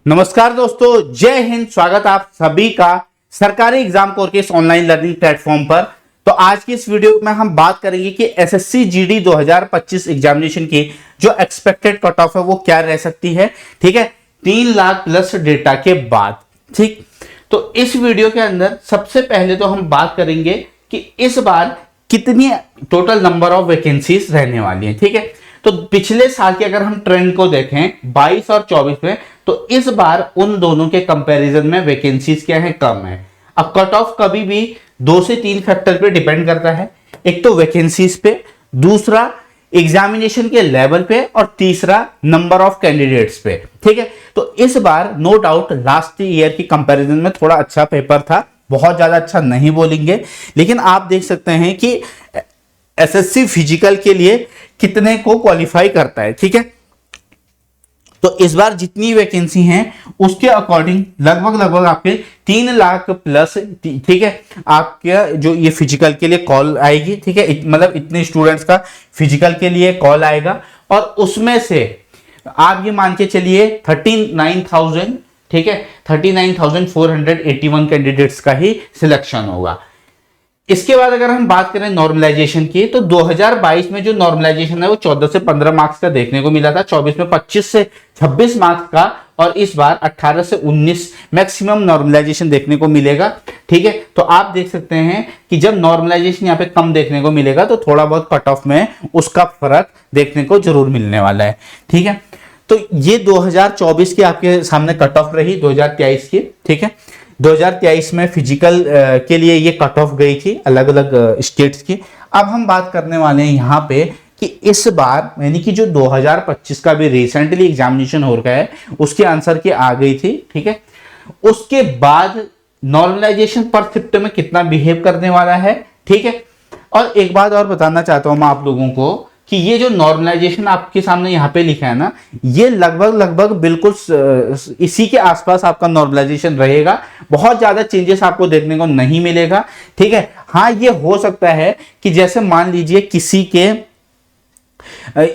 नमस्कार दोस्तों, जय हिंद। स्वागत आप सभी का सरकारी एग्जाम कोर के इस ऑनलाइन लर्निंग प्लेटफॉर्म पर। तो आज की इस वीडियो में हम बात करेंगे कि एसएससी जीडी 2025 एग्जामिनेशन की जो एक्सपेक्टेड कट ऑफ है वो क्या रह सकती है। ठीक है, 3 लाख प्लस डेटा के बाद। ठीक, तो इस वीडियो के अंदर सबसे पहले तो हम बात करेंगे कि इस बार कितनी टोटल नंबर ऑफ वैकेंसीज रहने वाली है। ठीक है, तो पिछले साल के अगर हम ट्रेंड को देखें 22 और 24 में, तो इस बार उन दोनों के कंपैरिजन में वैकेंसीज क्या है, कम है। अब कट ऑफ कभी भी 2 से 3 फैक्टर पे डिपेंड करता है। एक तो वैकेंसीज पे, दूसरा एग्जामिनेशन के लेवल पे, और तीसरा नंबर ऑफ कैंडिडेट्स पे। ठीक है, तो इस बार नो डाउट लास्ट ईयर की कंपैरिजन में थोड़ा अच्छा पेपर था। बहुत ज्यादा अच्छा नहीं बोलेंगे, लेकिन आप देख सकते हैं कि एसएससी फिजिकल के लिए कितने को क्वालिफाई करता है। ठीक है, तो इस बार जितनी वैकेंसी हैं उसके अकॉर्डिंग लगभग आपके 3 लाख प्लस। ठीक है, आपके जो ये फिजिकल के लिए कॉल आएगी। ठीक है, मतलब इतने स्टूडेंट्स का फिजिकल के लिए कॉल आएगा, और उसमें से आप ये मान के चलिए 39,000, ठीक है, 39,481 कैंडिडेट्स का ही सिलेक्शन होगा। इसके बाद अगर हम बात करें नॉर्मलाइजेशन की, तो 2022 में जो नॉर्मलाइजेशन है वो 14 से 15 मार्क्स का देखने को मिला था, 24 में 25 से 26 मार्क्स का, और इस बार 18 से 19 मैक्सिमम नॉर्मलाइजेशन देखने को मिलेगा। ठीक है, तो आप देख सकते हैं कि जब नॉर्मलाइजेशन यहाँ पे कम देखने को मिलेगा तो थोड़ा बहुत कट ऑफ में उसका फर्क देखने को जरूर मिलने वाला है। ठीक है, तो ये 2024 की आपके सामने कट ऑफ रही 2023 की। ठीक है, 2023 में फिजिकल के लिए ये कट ऑफ गई थी अलग अलग स्टेट्स की। अब हम बात करने वाले हैं यहाँ पे कि इस बार यानी कि जो 2025 का भी रिसेंटली एग्जामिनेशन हो रहा है उसके आंसर की आ गई थी। ठीक है, उसके बाद नॉर्मलाइजेशन पर शिफ्ट में कितना बिहेव करने वाला है। ठीक है, और एक बात और बताना चाहता हूं मैं आप लोगों को कि ये जो नॉर्मलाइजेशन आपके सामने यहाँ पे लिखा है ना, ये लगभग बिल्कुल इसी के आसपास आपका नॉर्मलाइजेशन रहेगा। बहुत ज्यादा चेंजेस आपको देखने को नहीं मिलेगा। ठीक है, हाँ ये हो सकता है कि जैसे मान लीजिए किसी के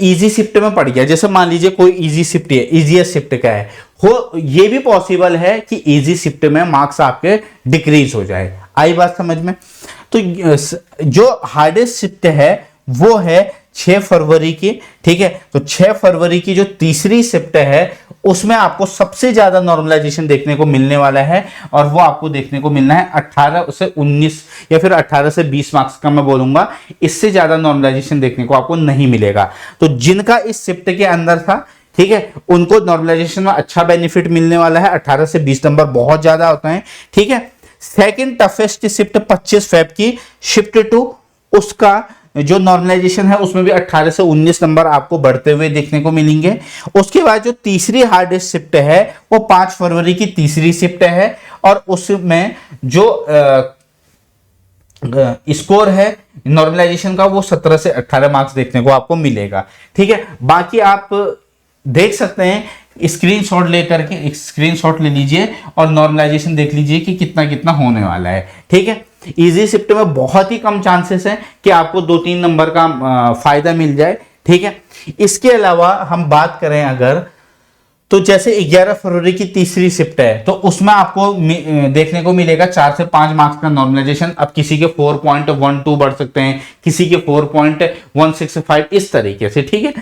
इजी शिफ्ट में पड़ गया, जैसे मान लीजिए कोई इजी शिफ्ट है, इजीएस्ट शिफ्ट का है, हो ये भी पॉसिबल है कि इजी शिफ्ट में मार्क्स आपके डिक्रीज हो जाए। आई बात समझ में? तो जो हार्डेस्ट शिफ्ट है वो है 6 फरवरी की। ठीक है, तो 6 फरवरी की जो तीसरी शिफ्ट है उसमें आपको सबसे ज्यादा नॉर्मलाइजेशन देखने को मिलने वाला है, और वो आपको देखने को मिलना है 18 से 19 या फिर 18 से 20 मार्क्स का मैं बोलूंगा। इससे ज्यादा नॉर्मलाइजेशन देखने को आपको नहीं मिलेगा। तो जिनका इस शिफ्ट के अंदर था, ठीक है, उनको नॉर्मलाइजेशन में अच्छा बेनिफिट मिलने वाला है। 18 से 20 नंबर बहुत ज्यादा होता है। ठीक है, सेकेंड टफेस्ट शिफ्ट 25 फेब की शिफ्ट 2, उसका जो नॉर्मलाइजेशन है उसमें भी 18 से 19 नंबर आपको बढ़ते हुए देखने को मिलेंगे। उसके बाद जो तीसरी हार्डेस्ट शिफ्ट है वो 5 फरवरी की तीसरी शिफ्ट है, और उसमें जो स्कोर है नॉर्मलाइजेशन का वो 17 से 18 मार्क्स देखने को आपको मिलेगा। ठीक है, बाकी आप देख सकते हैं, स्क्रीनशॉट लेकर के एक स्क्रीनशॉट ले लीजिए और नॉर्मलाइजेशन देख लीजिए कि कितना कितना होने वाला है। ठीक है, इजी शिफ्ट में बहुत ही कम चांसेस हैं कि आपको 2-3 नंबर का फायदा मिल जाए। ठीक है, इसके अलावा हम बात करें अगर, तो जैसे 11 फरवरी की तीसरी शिफ्ट है तो उसमें आपको देखने को मिलेगा 4 से 5 मार्क्स का नॉर्मलाइजेशन। अब किसी के 4.12 बढ़ सकते हैं, किसी के 4.165, इस तरीके से। ठीक है,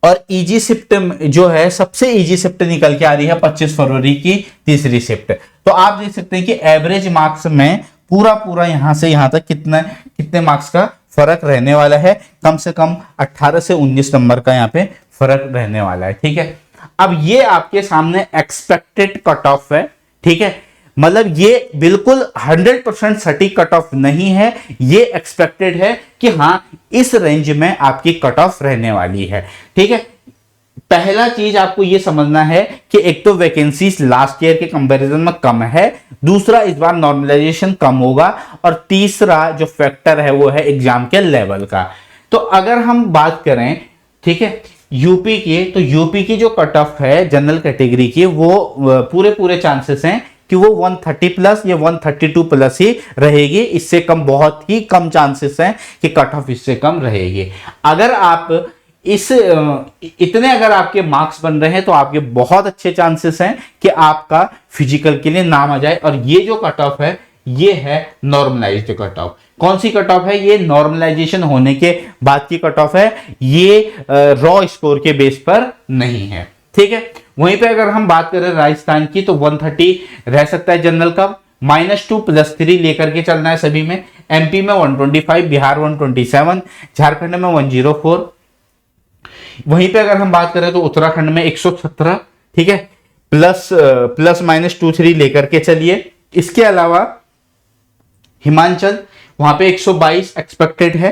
और इजी शिफ्ट जो है सबसे इजी शिफ्ट निकल के आ रही है 25 फरवरी की तीसरी शिफ्ट। तो आप देख सकते हैं कि एवरेज मार्क्स में पूरा यहां से यहां तक कितने मार्क्स का फर्क रहने वाला है। कम से कम 18 से 19 नंबर का यहाँ पे फर्क रहने वाला है। ठीक है, अब ये आपके सामने एक्सपेक्टेड कट ऑफ है। ठीक है, मतलब ये बिल्कुल 100% सटीक कट ऑफ नहीं है, ये एक्सपेक्टेड है कि हाँ इस रेंज में आपकी कट ऑफ रहने वाली है। ठीक है, पहला चीज आपको ये समझना है कि एक तो वैकेंसीज लास्ट ईयर के कंपैरिजन में कम है, दूसरा इस बार नॉर्मलाइजेशन कम होगा, और तीसरा जो फैक्टर है वो है एग्जाम के लेवल का। तो अगर हम बात करें, ठीक है, यूपी की, तो यूपी की जो कट ऑफ है जनरल कैटेगरी की वो पूरे चांसेस हैं कि वो 130 प्लस या 132 प्लस ही रहेगी। इससे कम बहुत ही कम चांसेस हैं कि कट ऑफ इससे कम रहेगी। अगर आप इतने अगर आपके मार्क्स बन रहे हैं तो आपके बहुत अच्छे चांसेस हैं कि आपका फिजिकल के लिए नाम आ जाए। और ये जो कट ऑफ है ये है नॉर्मलाइज्ड कट ऑफ। कौन सी कट ऑफ है? ये नॉर्मलाइजेशन होने के बाद की कट ऑफ है, ये रॉ स्कोर के बेस पर नहीं है। ठीक है, वहीं पे अगर हम बात करें राजस्थान की तो 130 रह सकता है जनरल का, -2 +3 लेकर के चलना है सभी में। एमपी में 125, बिहार 127, झारखंड में 104। वहीं पे अगर हम बात करें तो उत्तराखंड में 117, ठीक है, +-2-3 लेकर के चलिए। इसके अलावा हिमाचल वहां पे 122 एक्सपेक्टेड है।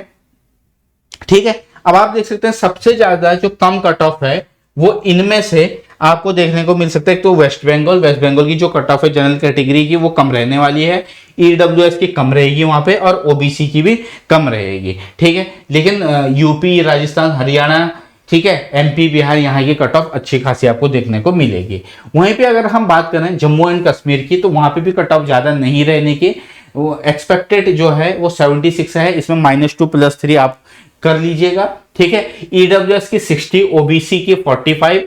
ठीक है, अब आप देख सकते हैं सबसे ज्यादा जो कम कट ऑफ है वो इनमें से आपको देखने को मिल सकता है। तो वेस्ट बंगाल की जो कट ऑफ है जनरल कैटेगरी की वो कम रहने वाली है, ईडब्ल्यूएस की कम रहेगी वहां पे, और ओबीसी की भी कम रहेगी। ठीक है, लेकिन यूपी, राजस्थान, हरियाणा, ठीक है, एमपी, बिहार, यहाँ की कट ऑफ अच्छी खासी आपको देखने को मिलेगी। वहीं पे अगर हम बात करें जम्मू एंड कश्मीर की तो वहां पे भी कट ऑफ ज्यादा नहीं रहने की, वो एक्सपेक्टेड जो है वो 76 है। इसमें -2 +3 आप कर लीजिएगा। ठीक है, ईडब्ल्यूएस की 60, ओबीसी की 45,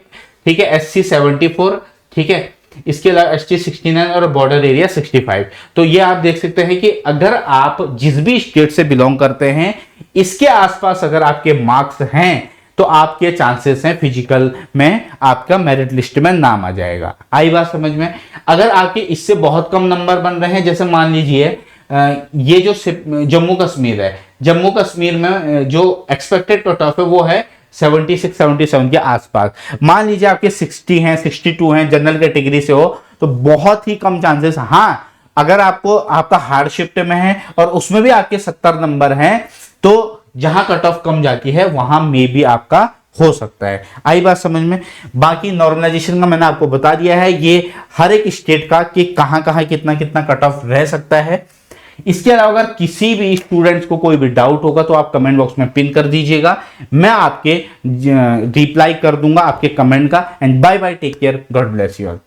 ठीक है, एससी 74, ठीक है, इसके अलावा एसटी 69 और बॉर्डर एरिया 65। तो ये आप देख सकते हैं कि अगर आप जिस भी स्टेट से बिलोंग करते हैं इसके आसपास अगर आपके मार्क्स हैं तो आपके चांसेस हैं फिजिकल में आपका मेरिट लिस्ट में नाम आ जाएगा। आई बात समझ में? अगर आपके इससे बहुत कम नंबर बन रहे हैं, जैसे मान लीजिए ये जो जम्मू कश्मीर है, जम्मू कश्मीर में जो एक्सपेक्टेड कट ऑफ है वो है 76-77 के आसपास। मान लीजिए आपके 60 हैं, 62 हैं, जनरल कैटेगरी से हो तो बहुत ही कम चांसेस। हाँ, अगर आपको आपका हार्ड शिफ्ट में है और उसमें भी आपके 70 नंबर हैं तो जहां कट ऑफ कम जाती है वहां में भी आपका हो सकता है। आई बात समझ में? बाकी नॉर्मलाइजेशन का मैंने आपको बता दिया है, ये हर एक स्टेट का कि कहां कहां कितना कितना कट ऑफ रह सकता है। इसके अलावा अगर किसी भी स्टूडेंट्स को कोई भी डाउट होगा तो आप कमेंट बॉक्स में पिन कर दीजिएगा, मैं आपके रिप्लाई कर दूंगा आपके कमेंट का। And bye bye, take care, God bless you all.